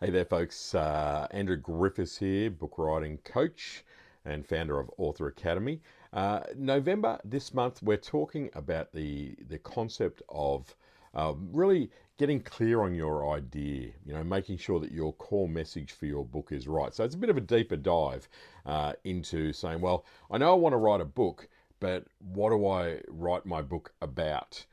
Hey there, folks. Andrew Griffiths here, book writing coach and founder of Author Academy. November this month, we're talking about the concept of really getting clear on your idea. Making sure that your core message for your book is right. So it's a bit of a deeper dive into saying, well, I know I want to write a book, but what do I write my book about?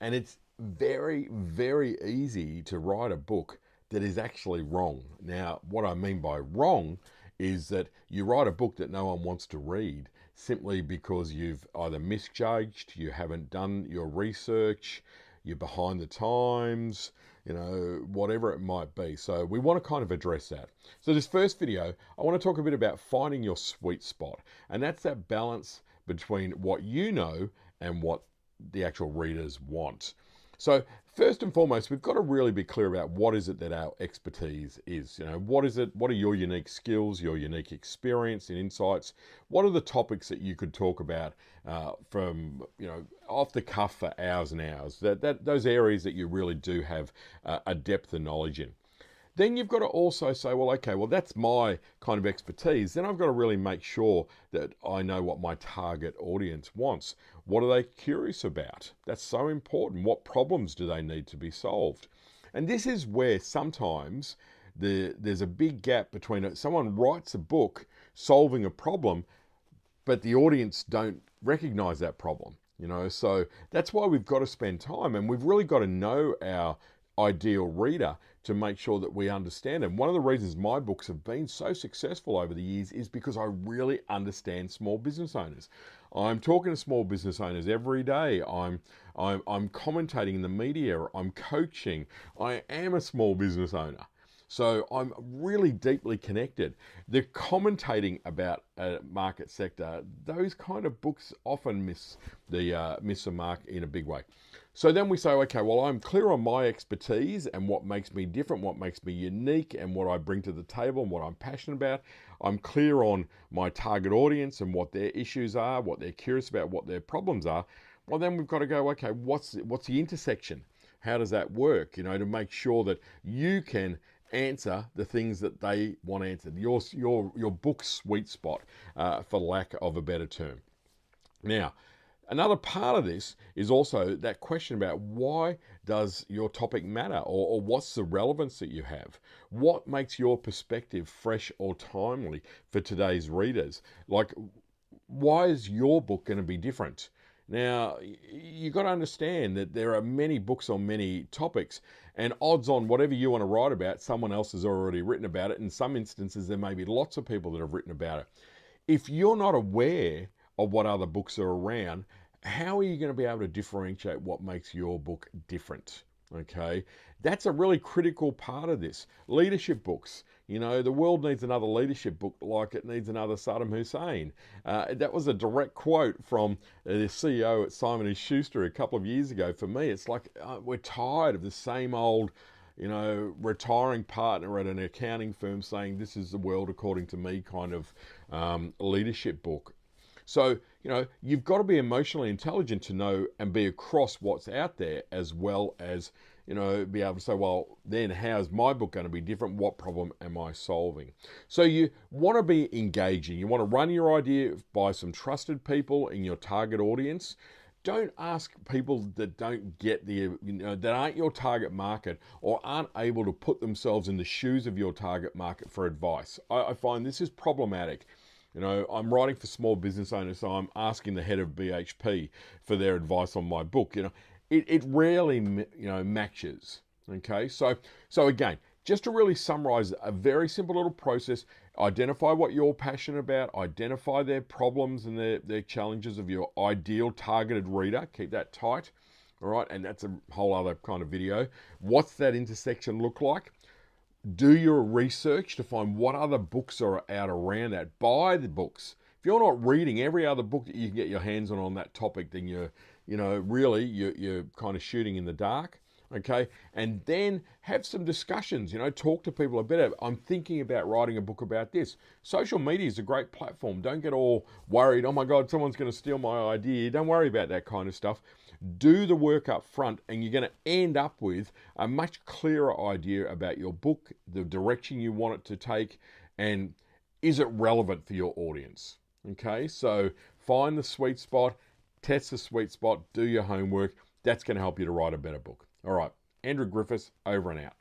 And it's very, very easy to write a book that is actually wrong. Now, what I mean by wrong is that you write a book that no one wants to read simply because you've either misjudged, you haven't done your research, you're behind the times, whatever it might be. So we want to kind of address that. So this first video, I want to talk a bit about finding your sweet spot. And that's that balance between what you know and what the actual readers want. So first and foremost, we've got to really be clear about what is it that our expertise is. What is it? What are your unique skills, your unique experience and insights? What are the topics that you could talk about from off the cuff for hours and hours? Those areas that you really do have a depth of knowledge in. Then you've got to also say, well, okay, well, that's my kind of expertise. Then I've got to really make sure that I know what my target audience wants. What are they curious about? That's so important. What problems do they need to be solved? And this is where sometimes there's a big gap between someone writes a book solving a problem, but the audience don't recognize that problem. So that's why we've got to spend time, and we've really got to know our ideal reader to make sure that we understand them. One of the reasons my books have been so successful over the years is because I really understand small business owners. I'm talking to small business owners every day. I'm commentating in the media. I'm coaching. I am a small business owner. So I'm really deeply connected. The commentating about a market sector, those kind of books often miss the mark in a big way. So then we say, okay, well, I'm clear on my expertise and what makes me different, what makes me unique, and what I bring to the table and what I'm passionate about. I'm clear on my target audience and what their issues are, what they're curious about, what their problems are. Well, then we've got to go, okay, what's the intersection? How does that work? To make sure that you can answer the things that they want answered. Your book's sweet spot, for lack of a better term. Now, another part of this is also that question about why does your topic matter, or what's the relevance that you have? What makes your perspective fresh or timely for today's readers? Like, why is your book going to be different? Now, you've got to understand that there are many books on many topics, and odds on whatever you want to write about, someone else has already written about it. In some instances, there may be lots of people that have written about it. If you're not aware of what other books are around, how are you going to be able to differentiate what makes your book different? Okay, that's a really critical part of this. Leadership books. The world needs another leadership book like it needs another Saddam Hussein. That was a direct quote from the CEO at Simon & Schuster a couple of years ago. For me, it's like we're tired of the same old retiring partner at an accounting firm saying this is the world according to me kind of leadership book. So, you've got to be emotionally intelligent to know and be across what's out there, as well as, be able to say, well, then how's my book going to be different? What problem am I solving? So you want to be engaging. You want to run your idea by some trusted people in your target audience. Don't ask people that don't get that aren't your target market or aren't able to put themselves in the shoes of your target market for advice. I find this is problematic. I'm writing for small business owners, so I'm asking the head of BHP for their advice on my book. It rarely, matches. Okay, so again, just to really summarize a very simple little process: identify what you're passionate about, identify their problems and their challenges of your ideal targeted reader. Keep that tight, all right? And that's a whole other kind of video. What's that intersection look like? Do your research to find what other books are out around that. Buy the books. If you're not reading every other book that you can get your hands on that topic, then you're kind of shooting in the dark. Okay, and then have some discussions. Talk to people a bit. I'm thinking about writing a book about this. Social media is a great platform. Don't get all worried. Oh my God, someone's going to steal my idea. Don't worry about that kind of stuff. Do the work up front, and you're going to end up with a much clearer idea about your book, the direction you want it to take, and is it relevant for your audience? Okay, so find the sweet spot, test the sweet spot, do your homework. That's going to help you to write a better book. All right, Andrew Griffiths, over and out.